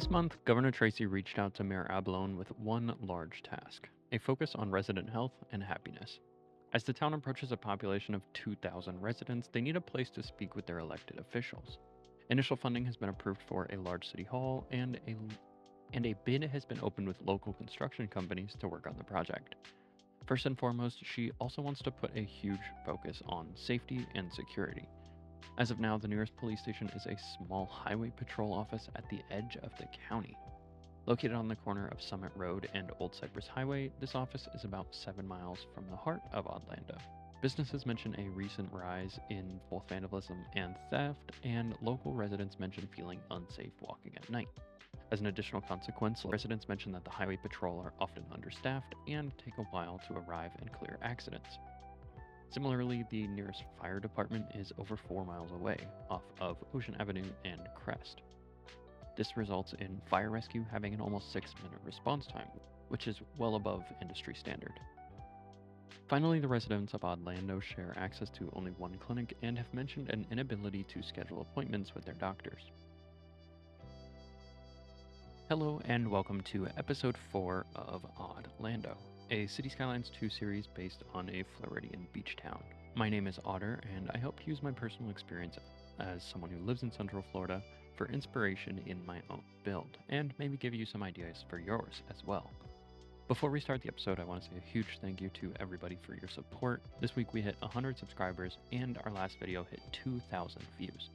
This month, Governor Tracy reached out to Mayor Abalone with one large task: a focus on resident health and happiness. As the town approaches a population of 2,000 residents, they need a place to speak with their elected officials. Initial funding has been approved for a large city hall, and a bid has been opened with local construction companies to work on the project. First and foremost, she also wants to put a huge focus on safety and security. As of now, the nearest police station is a small highway patrol office at the edge of the county. Located on the corner of Summit Road and Old Cypress Highway, this office is about 7 miles from the heart of Oddlando. Businesses mention a recent rise in both vandalism and theft, and local residents mention feeling unsafe walking at night. As an additional consequence, residents mention that the highway patrol are often understaffed and take a while to arrive and clear accidents. Similarly, the nearest fire department is over 4 miles away, off of Ocean Avenue and Crest. This results in fire rescue having an almost 6-minute response time, which is well above industry standard. Finally, the residents of Oddlando share access to only one clinic and have mentioned an inability to schedule appointments with their doctors. Hello and welcome to episode 4 of Oddlando, a City Skylines 2 series based on a Floridian beach town. My name is Otter, and I hope to use my personal experience as someone who lives in Central Florida for inspiration in my own build, and maybe give you some ideas for yours as well. Before we start the episode, I want to say a huge thank you to everybody for your support. This week we hit 100 subscribers, and our last video hit 2,000 views.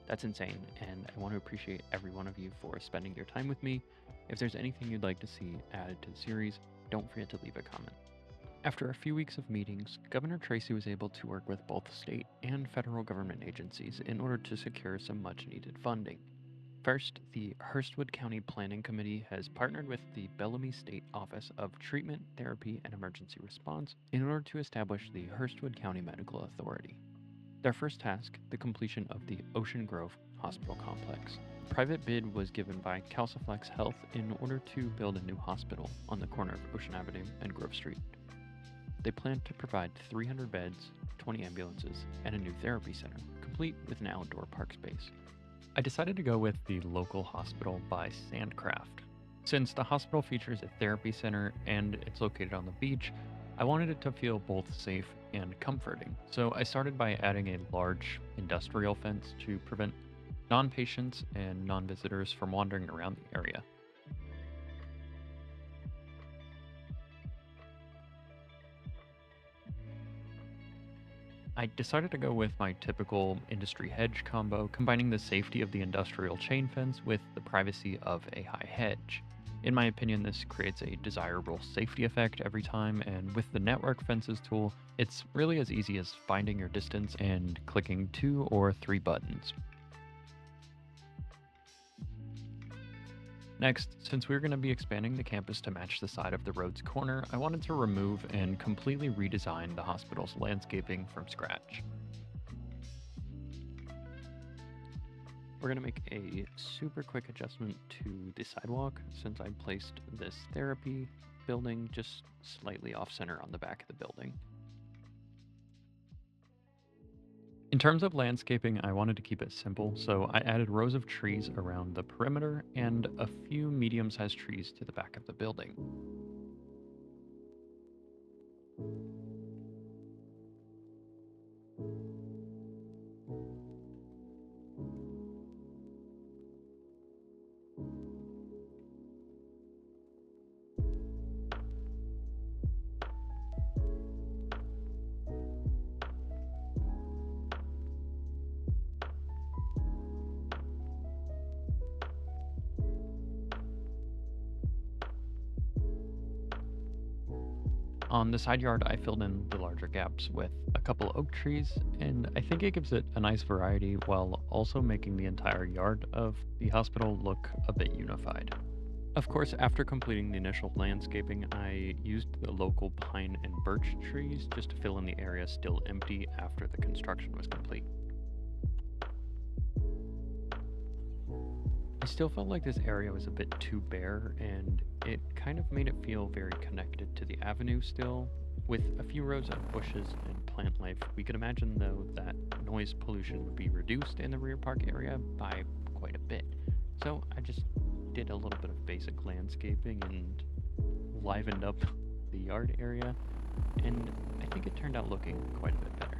That's insane, and I want to appreciate every one of you for spending your time with me. If there's anything you'd like to see added to the series, don't forget to leave a comment. After a few weeks of meetings, Governor Tracy was able to work with both state and federal government agencies in order to secure some much-needed funding. First, the Hurstwood County Planning Committee has partnered with the Bellamy State Office of Treatment, Therapy, and Emergency Response in order to establish the Hurstwood County Medical Authority. Their first task, the completion of the Ocean Grove Hospital Complex. A private bid was given by Calciflex Health in order to build a new hospital on the corner of Ocean Avenue and Grove Street. They plan to provide 300 beds, 20 ambulances, and a new therapy center, complete with an outdoor park space. I decided to go with the local hospital by Sandcraft. Since the hospital features a therapy center and it's located on the beach, I wanted it to feel both safe and comforting. So I started by adding a large industrial fence to prevent non-patients and non-visitors from wandering around the area. I decided to go with my typical industry hedge combo, combining the safety of the industrial chain fence with the privacy of a high hedge. In my opinion, this creates a desirable safety effect every time, and with the network fences tool, it's really as easy as finding your distance and clicking 2 or 3 buttons. Next, since we're going to be expanding the campus to match the side of the road's corner, I wanted to remove and completely redesign the hospital's landscaping from scratch. We're going to make a super quick adjustment to the sidewalk since I placed this therapy building just slightly off center on the back of the building. In terms of landscaping, I wanted to keep it simple, so I added rows of trees around the perimeter and a few medium-sized trees to the back of the building. On the side yard, I filled in the larger gaps with a couple oak trees, and I think it gives it a nice variety while also making the entire yard of the hospital look a bit unified. Of course, after completing the initial landscaping, I used the local pine and birch trees just to fill in the area still empty after the construction was complete. I still felt like this area was a bit too bare, and it kind of made it feel very connected to the avenue still. With a few rows of bushes and plant life, we could imagine though that noise pollution would be reduced in the rear park area by quite a bit. So I just did a little bit of basic landscaping and livened up the yard area, and I think it turned out looking quite a bit better.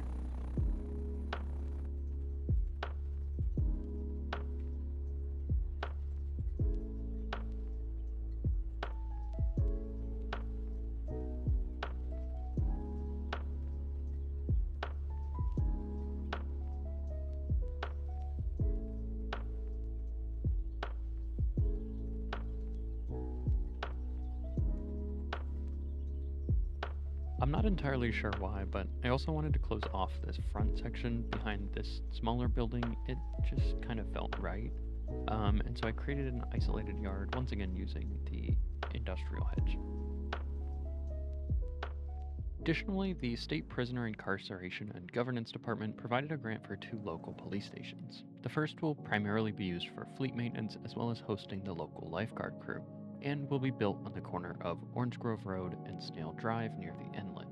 I'm not entirely sure why, but I also wanted to close off this front section behind this smaller building. It just kind of felt right. And so I created an isolated yard, once again using the industrial hedge. Additionally, the State Prisoner Incarceration and Governance Department provided a grant for 2 local police stations. The first will primarily be used for fleet maintenance as well as hosting the local lifeguard crew, and will be built on the corner of Orange Grove Road and Snail Drive near the inlet.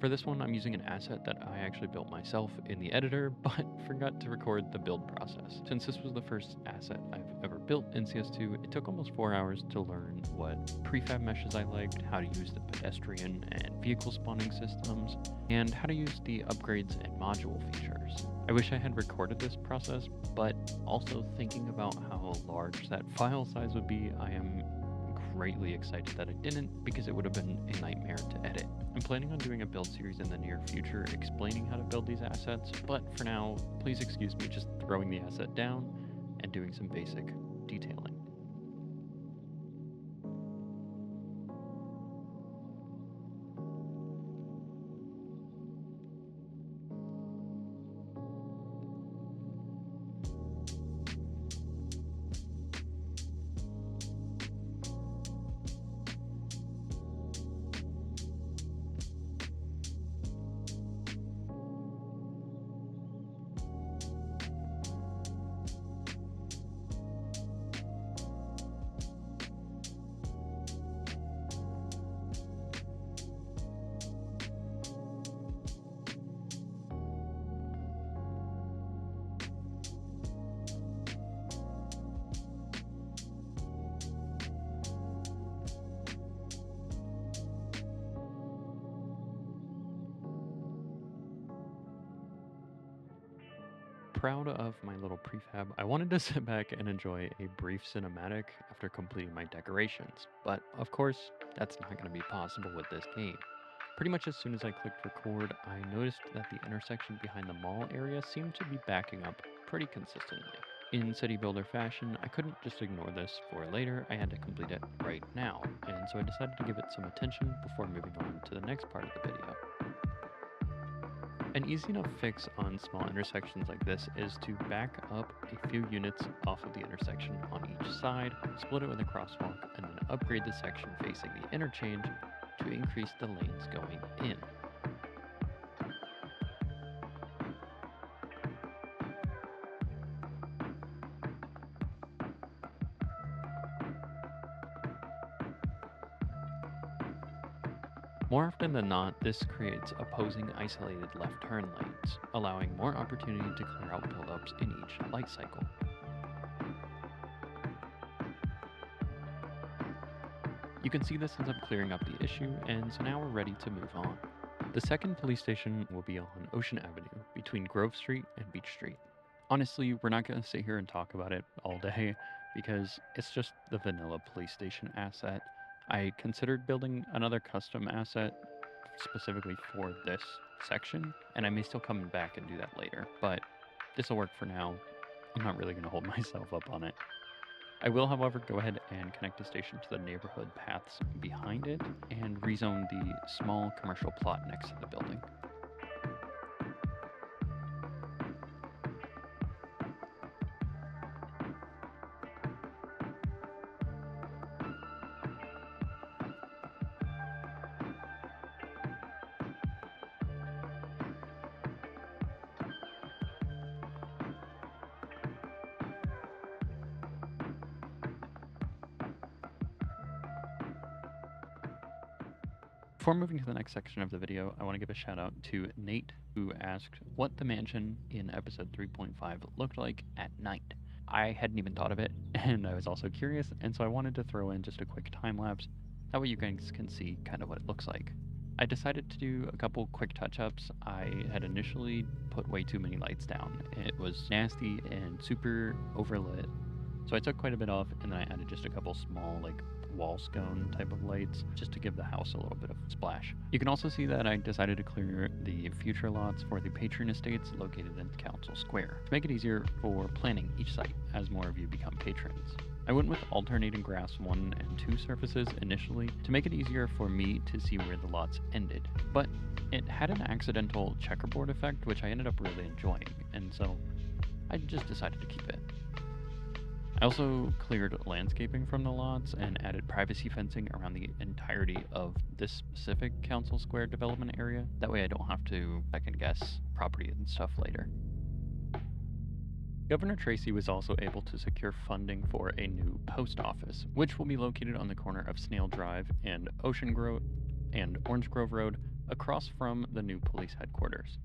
For this one, I'm using an asset that I actually built myself in the editor, but forgot to record the build process. Since this was the first asset I've ever built in CS2, it took almost 4 hours to learn what prefab meshes I liked, how to use the pedestrian and vehicle spawning systems, and how to use the upgrades and module features. I wish I had recorded this process, but also thinking about how large that file size would be, I am greatly excited that I didn't, because it would have been a nightmare to edit. I'm planning on doing a build series in the near future explaining how to build these assets, but for now, please excuse me just throwing the asset down and doing some basic detailing. Proud of my little prefab, I wanted to sit back and enjoy a brief cinematic after completing my decorations, but of course, that's not going to be possible with this game. Pretty much as soon as I clicked record, I noticed that the intersection behind the mall area seemed to be backing up pretty consistently. In city builder fashion, I couldn't just ignore this for later, I had to complete it right now, and so I decided to give it some attention before moving on to the next part of the video. An easy enough fix on small intersections like this is to back up a few units off of the intersection on each side, split it with a crosswalk, and then upgrade the section facing the interchange to increase the lanes going in. More often than not, this creates opposing isolated left turn lanes, allowing more opportunity to clear out buildups in each light cycle. You can see this as I'm clearing up the issue, and so now we're ready to move on. The second police station will be on Ocean Avenue, between Grove Street and Beach Street. Honestly, we're not going to sit here and talk about it all day, because it's just the vanilla police station asset. I considered building another custom asset specifically for this section, and I may still come back and do that later, but this will work for now. I'm not really going to hold myself up on it. I will, however, go ahead and connect the station to the neighborhood paths behind it and rezone the small commercial plot next to the building. Before moving to the next section of the video, I want to give a shout out to Nate, who asked what the mansion in episode 3.5 looked like at night. I hadn't even thought of it, and I was also curious, and so I wanted to throw in just a quick time lapse. That way you guys can see kind of what it looks like. I decided to do a couple quick touch-ups. I had initially put way too many lights down. It was nasty and super overlit. So I took quite a bit off, and then I added just a couple small, like, wall scone type of lights just to give the house a little bit of splash. You can also see that I decided to clear the future lots for the patron estates located in Council Square to make it easier for planning each site as more of you become patrons. I went with alternating grass 1 and 2 surfaces initially to make it easier for me to see where the lots ended, but it had an accidental checkerboard effect which I ended up really enjoying, and so I just decided to keep it. I also cleared landscaping from the lots and added privacy fencing around the entirety of this specific Council Square development area. That way I don't have to second guess property and stuff later. Governor Tracy was also able to secure funding for a new post office, which will be located on the corner of Snail Drive and Orange Grove Road across from the new police headquarters.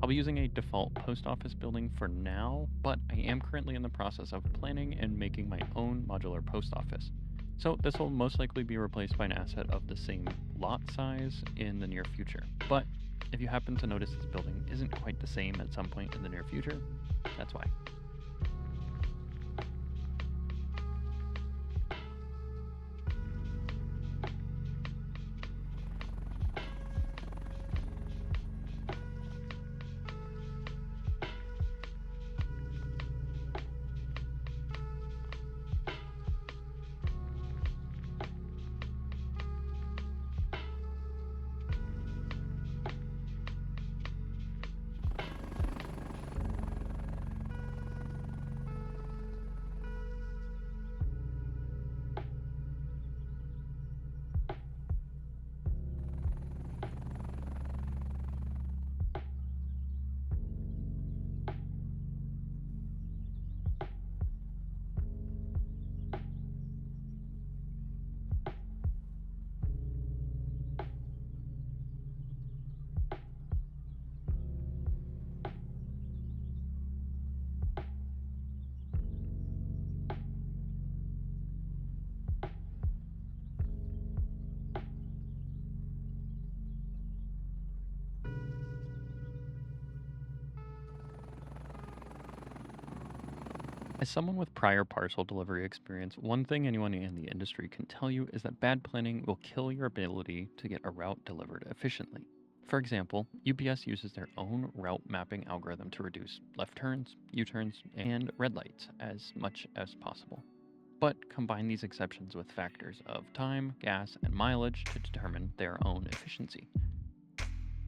I'll be using a default post office building for now, but I am currently in the process of planning and making my own modular post office. So this will most likely be replaced by an asset of the same lot size in the near future. But if you happen to notice this building isn't quite the same at some point in the near future, that's why. As someone with prior parcel delivery experience, one thing anyone in the industry can tell you is that bad planning will kill your ability to get a route delivered efficiently. For example, UPS uses their own route mapping algorithm to reduce left turns, U-turns, and red lights as much as possible. But combine these exceptions with factors of time, gas, and mileage to determine their own efficiency.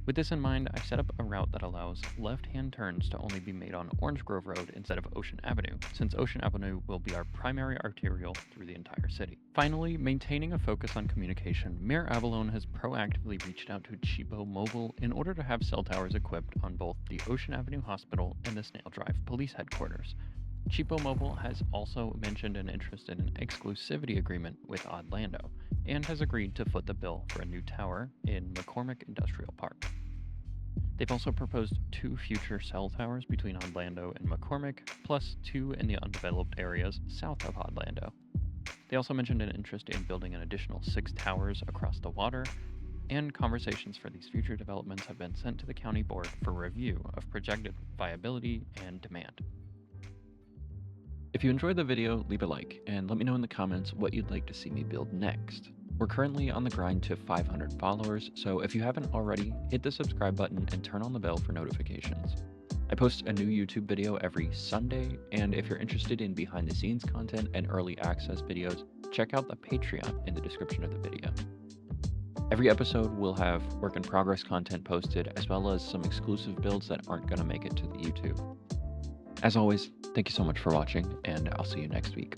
With this in mind, I've set up a route that allows left-hand turns to only be made on Orange Grove Road instead of Ocean Avenue, since Ocean Avenue will be our primary arterial through the entire city. Finally, maintaining a focus on communication, Mayor Avalone has proactively reached out to Cheapo Mobile in order to have cell towers equipped on both the Ocean Avenue Hospital and the Snail Drive Police Headquarters. Cheapo Mobile has also mentioned an interest in an exclusivity agreement with Oddlando, and has agreed to foot the bill for a new tower in McCormick Industrial Park. They've also proposed 2 future cell towers between Oddlando and McCormick, plus 2 in the undeveloped areas south of Oddlando. They also mentioned an interest in building an additional 6 towers across the water, and conversations for these future developments have been sent to the county board for review of projected viability and demand. If you enjoyed the video, leave a like, and let me know in the comments what you'd like to see me build next. We're currently on the grind to 500 followers, so if you haven't already, hit the subscribe button and turn on the bell for notifications. I post a new YouTube video every Sunday, and if you're interested in behind the scenes content and early access videos, check out the Patreon in the description of the video. Every episode will have work in progress content posted, as well as some exclusive builds that aren't going to make it to the YouTube. As always, thank you so much for watching, and I'll see you next week.